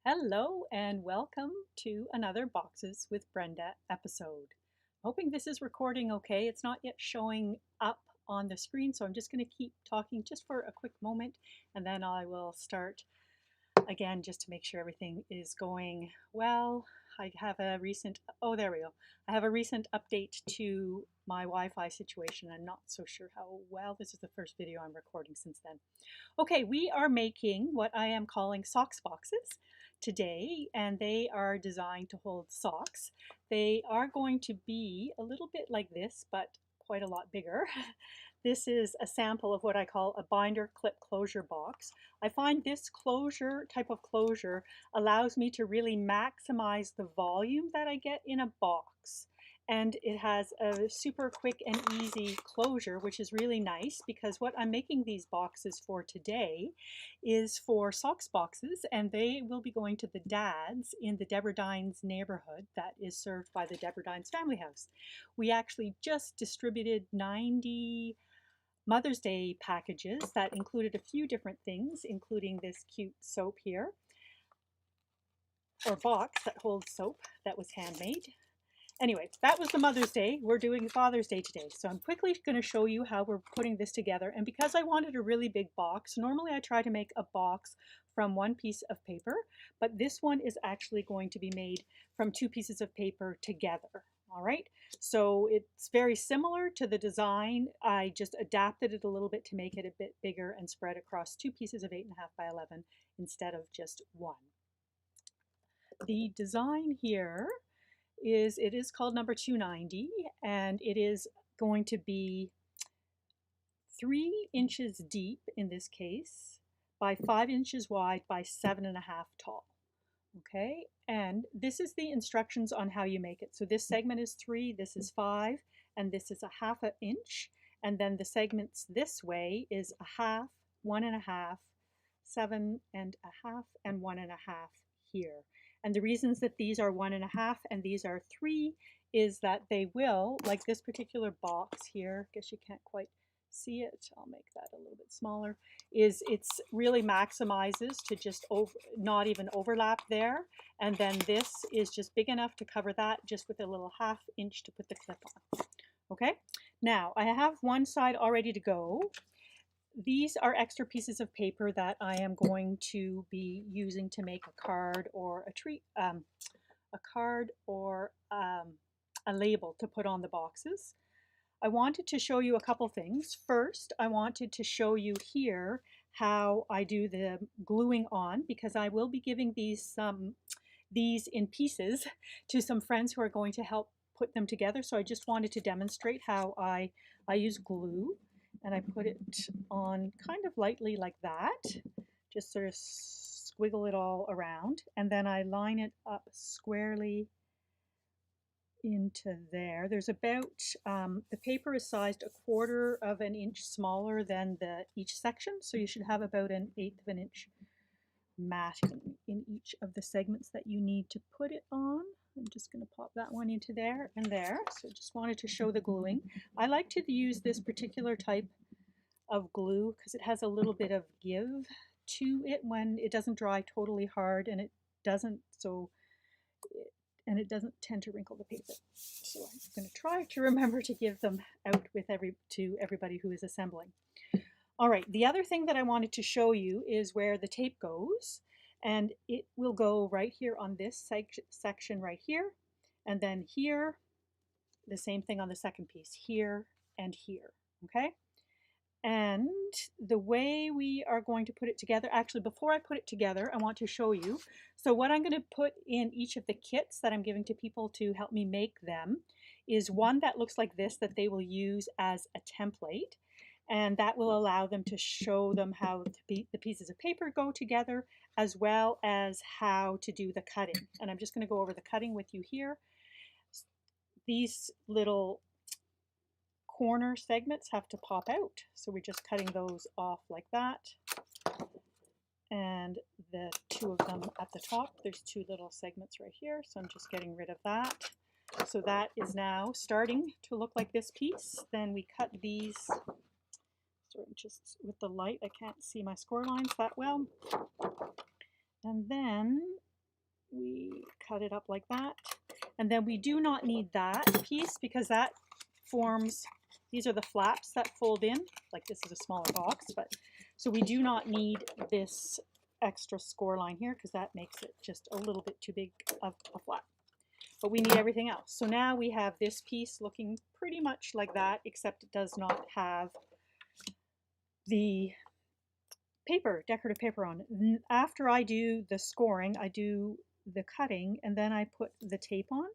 Hello and welcome to another Boxes with Brenda episode. Hoping this is recording okay. It's not yet showing up on the screen, so I'm just going to keep talking just for a quick moment and then I will start again just to make sure everything is going well. I have a recent, oh, there we go. I have a recent update to my Wi-Fi situation. I'm not so sure how well. This is the first video I'm recording since then. Okay, we are making what I am calling socks boxes today, and they are designed to hold socks. They are going to be a little bit like this, but quite a lot bigger. This is a sample of what I call a binder clip closure box. I find this closure type of closure allows me to really maximize the volume that I get in a box. And it has a super quick and easy closure, which is really nice because what I'm making these boxes for today is for socks boxes, and they will be going to the dads in the Deborah Dines neighborhood that is served by the Deborah Dines Family House. We actually just distributed 90 Mother's Day packages that included a few different things, including this cute soap here, or box that holds soap that was handmade. Anyway, that was the Mother's Day. We're doing Father's Day today. So I'm quickly going to show you how we're putting this together. And because I wanted a really big box, normally I try to make a box from one piece of paper, but this one is actually going to be made from two pieces of paper together. All right, so it's very similar to the design. I just adapted it a little bit to make it a bit bigger and spread across two pieces of 8.5 by 11 instead of just one. The design here it is called number 290, and it is going to be 3 inches deep in this case by 5 inches wide by 7.5 tall. Okay, and this is the instructions on how you make it. So this segment is 3, this is 5, and this is a 1/2 inch, and then the segments this way is a 1/2, 1.5, 7.5, and 1.5 here. And the reasons that these are 1.5 and these are 3 is that they will, like this particular box here, I guess you can't quite see it, I'll make that a little bit smaller, is it's really maximizes to just not even overlap there. And then this is just big enough to cover that just with a little 1/2 inch to put the clip on. Okay, now I have one side all ready to go. These are extra pieces of paper that I am going to be using to make a card or a label to put on the boxes. I wanted to show you a couple things. First, I wanted to show you here how I do the gluing on, because I will be giving these in pieces to some friends who are going to help put them together. So I just wanted to demonstrate how I use glue, and I put it on kind of lightly like that, just sort of squiggle it all around, and then I line it up squarely into there. There's about, the paper is sized 1/4 inch smaller than each section, so you should have about 1/8 inch matting in each of the segments that you need to put it on. I'm just going to pop that one into there and there. So just wanted to show the gluing. I like to use this particular type of glue because it has a little bit of give to it when it doesn't dry totally hard, and it doesn't tend to wrinkle the paper. So I'm going to try to remember to give them out with to everybody who is assembling. All right, the other thing that I wanted to show you is where the tape goes, and it will go right here on this section right here, and then here, the same thing on the second piece, here and here, okay? And the way we are going to put it together, actually before I put it together, I want to show you. So what I'm going to put in each of the kits that I'm giving to people to help me make them is one that looks like this that they will use as a template. And that will allow them to show them how the pieces of paper go together, as well as how to do the cutting. And I'm just going to go over the cutting with you here. These little corner segments have to pop out, so we're just cutting those off like that. And the two of them at the top, there's 2 little segments right here, so I'm just getting rid of that. So that is now starting to look like this piece. Then we cut these. Sorry, just with the light I can't see my score lines that well. And then we cut it up like that. And then we do not need that piece because that forms, these are the flaps that fold in, like this is a smaller box, but so we do not need this extra score line here because that makes it just a little bit too big of a flap. But we need everything else. So now we have this piece looking pretty much like that, except it does not have the paper, decorative paper on it. After I do the scoring, I do the cutting, and then I put the tape on.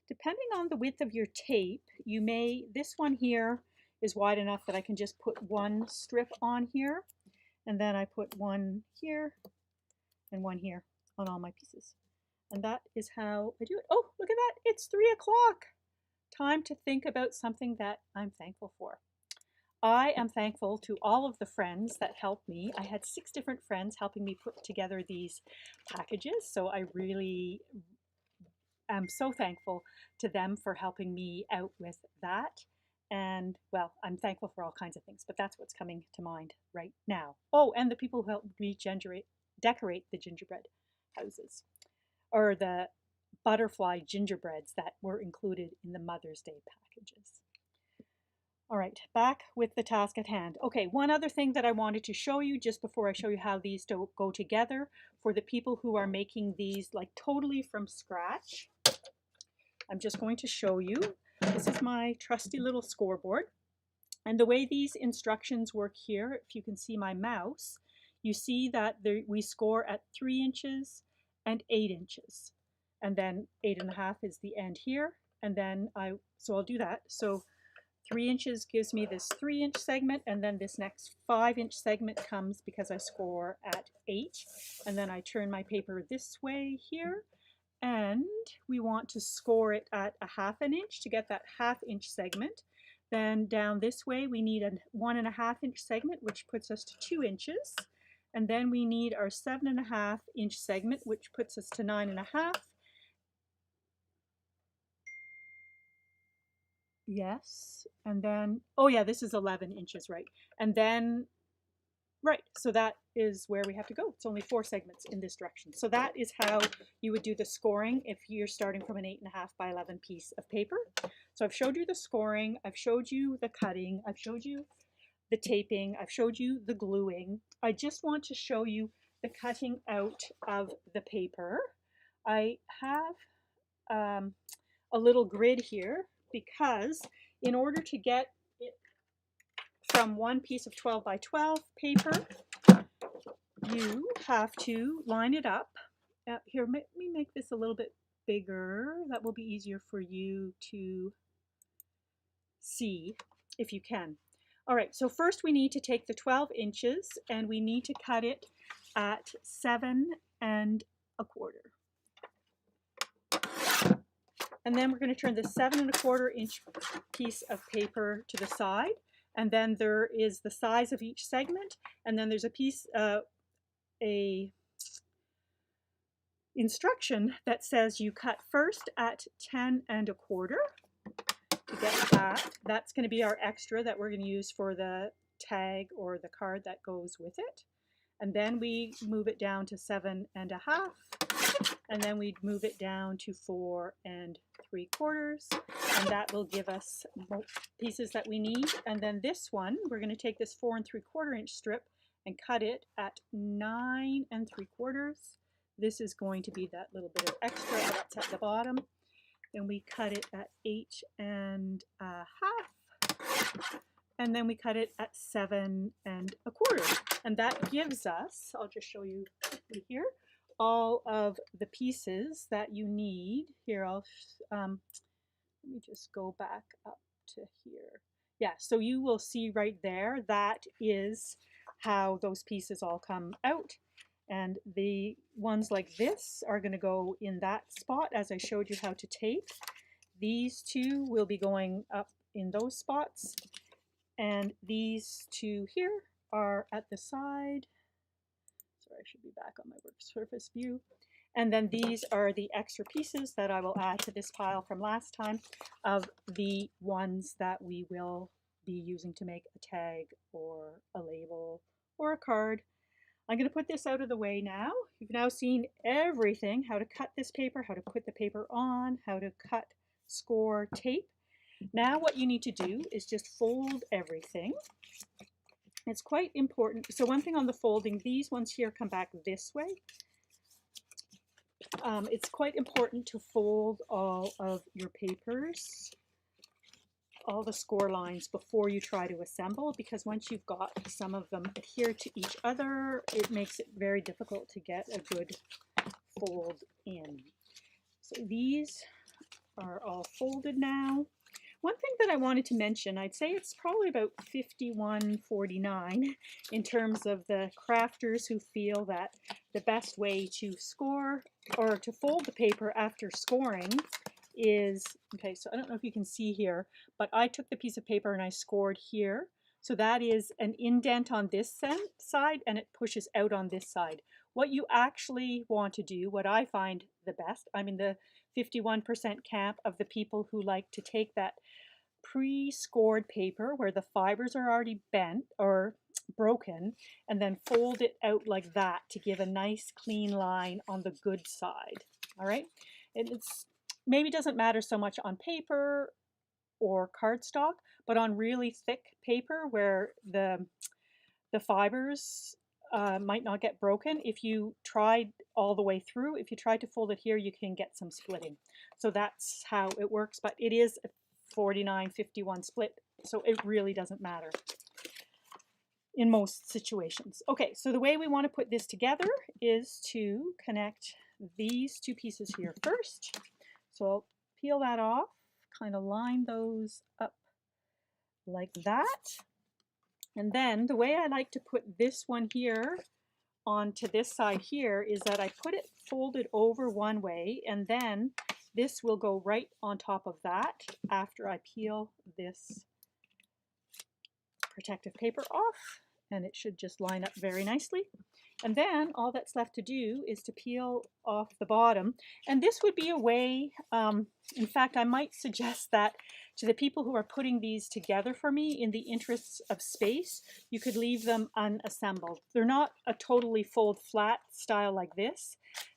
Depending on the width of your tape, you may, this one here is wide enough that I can just put one strip on here, and then I put one here and one here on all my pieces. And that is how I do it. Oh, look at that, it's 3 o'clock. Time to think about something that I'm thankful for. I am thankful to all of the friends that helped me. I had 6 different friends helping me put together these packages, so I really am so thankful to them for helping me out with that. And well, I'm thankful for all kinds of things, but that's what's coming to mind right now. Oh, and the people who helped me decorate the gingerbread houses, or the butterfly gingerbreads that were included in the Mother's Day packages. All right, back with the task at hand. Okay, one other thing that I wanted to show you just before I show you how these go together for the people who are making these like totally from scratch. I'm just going to show you. This is my trusty little scoreboard. And the way these instructions work here, if you can see my mouse, you see that we score at 3 inches and 8 inches. And then 8.5 is the end here. And then so I'll do that. So 3 inches gives me this 3-inch segment, and then this next 5-inch segment comes because I score at 8. And then I turn my paper this way here, and we want to score it at 1/2 inch to get that 1/2 inch segment. Then down this way we need a 1.5 inch segment, which puts us to 2 inches. And then we need our 7.5 inch segment, which puts us to 9.5. Yes, and then, oh yeah, this is 11 inches, right? And then, right, so that is where we have to go. It's only 4 segments in this direction. So that is how you would do the scoring if you're starting from an 8.5 by 11 piece of paper. So I've showed you the scoring, I've showed you the cutting, I've showed you the taping, I've showed you the gluing. I just want to show you the cutting out of the paper. I have a little grid here because in order to get it from one piece of 12 by 12 paper, you have to line it up. Here, let me make this a little bit bigger. That will be easier for you to see if you can. All right, so first we need to take the 12 inches and we need to cut it at 7 1/4. And then we're going to turn the 7 1/4 inch piece of paper to the side. And then there is the size of each segment. And then there's a piece, a instruction that says you cut first at 10 1/4 to get that. That's going to be our extra that we're going to use for the tag or the card that goes with it. And then we move it down to 7 1/2. And then we'd move it down to 4 3/4, and that will give us pieces that we need. And then this one, we're going to take this 4 3/4 inch strip and cut it at 9 3/4. This is going to be that little bit of extra that's at the bottom. Then we cut it at 8 1/2. And then we cut it at 7 1/4. And that gives us, I'll just show you here, all of the pieces that you need. Here, let me just go back up to here. Yeah, so you will see right there, that is how those pieces all come out. And the ones like this are going to go in that spot as I showed you how to tape. These two will be going up in those spots. And these two here are at the side. Sorry, I should be back on my work surface view. And then these are the extra pieces that I will add to this pile from last time of the ones that we will be using to make a tag or a label or a card. I'm going to put this out of the way now. You've now seen everything, how to cut this paper, how to put the paper on, how to cut, score, tape. Now what you need to do is just fold everything. It's quite important. So one thing on the folding, these ones here come back this way. It's quite important to fold all of your papers, all the score lines before you try to assemble, because once you've got some of them adhere to each other, it makes it very difficult to get a good fold in. So these are all folded now. One thing that I wanted to mention, I'd say it's probably about 51-49 in terms of the crafters who feel that the best way to score or to fold the paper after scoring is, okay, so I don't know if you can see here, but I took the piece of paper and I scored here. So that is an indent on this side and it pushes out on this side. What you actually want to do, what I find the best, I'm in the 51% camp of the people who like to take that pre-scored paper where the fibers are already bent or broken and then fold it out like that to give a nice clean line on the good side. All right, it's maybe doesn't matter so much on paper or cardstock, but on really thick paper where the fibers might not get broken. If you tried all the way through, if you tried to fold it here, you can get some splitting. So that's how it works, but it is a 49-51 split, so it really doesn't matter in most situations. Okay, so the way we want to put this together is to connect these two pieces here first. So I'll peel that off, kind of line those up like that. And then the way I like to put this one here onto this side here is that I put it folded over one way, and then this will go right on top of that after I peel this protective paper off, and it should just line up very nicely. And then all that's left to do is to peel off the bottom. And this would be a way, in fact, I might suggest that to the people who are putting these together for me, in the interests of space, you could leave them unassembled. They're not a totally fold flat style like this.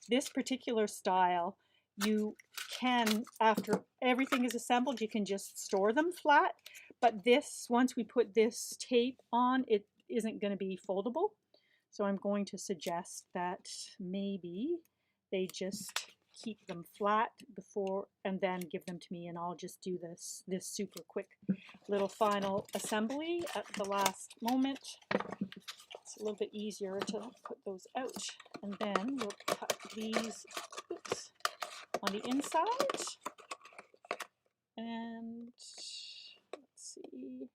This particular style, you can, after everything is assembled, you can just store them flat. But this, once we put this tape on, it isn't going to be foldable. So I'm going to suggest that maybe they just keep them flat before and then give them to me, and I'll just do this super quick little final assembly at the last moment. It's a little bit easier to put those out, and then we'll cut these on the inside, and let's see,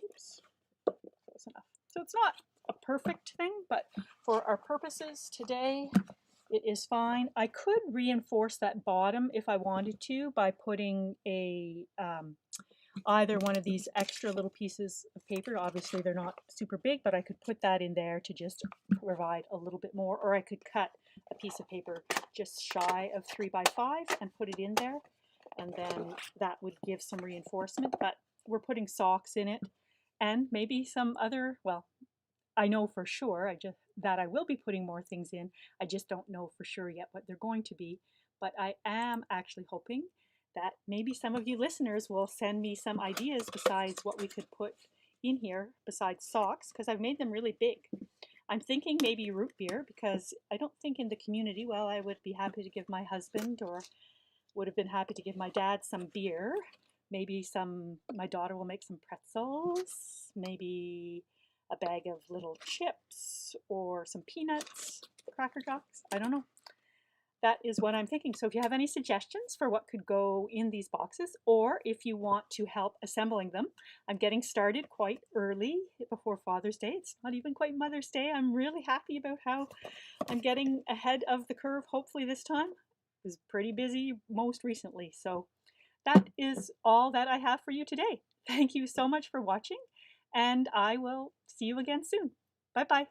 oops, close enough. So it's not a perfect thing, but for our purposes today, it is fine. I could reinforce that bottom if I wanted to by putting a either one of these extra little pieces of paper. Obviously they're not super big, but I could put that in there to just provide a little bit more, or I could cut a piece of paper just shy of 3 by 5 and put it in there, and then that would give some reinforcement. But we're putting socks in it, and maybe some other, well, I know for sure that I will be putting more things in. I just don't know for sure yet what they're going to be. But I am actually hoping that maybe some of you listeners will send me some ideas besides what we could put in here besides socks, because I've made them really big. I'm thinking maybe root beer, because I don't think in the community, well, I would be happy to give my husband, or would have been happy to give my dad, some beer. Maybe my daughter will make some pretzels, maybe a bag of little chips or some peanuts, Cracker Jacks, I don't know. That is what I'm thinking. So if you have any suggestions for what could go in these boxes, or if you want to help assembling them, I'm getting started quite early before Father's Day. It's not even quite Mother's Day. I'm really happy about how I'm getting ahead of the curve, hopefully this time. I was pretty busy most recently. So that is all that I have for you today. Thank you so much for watching, and I will see you again soon. Bye-bye.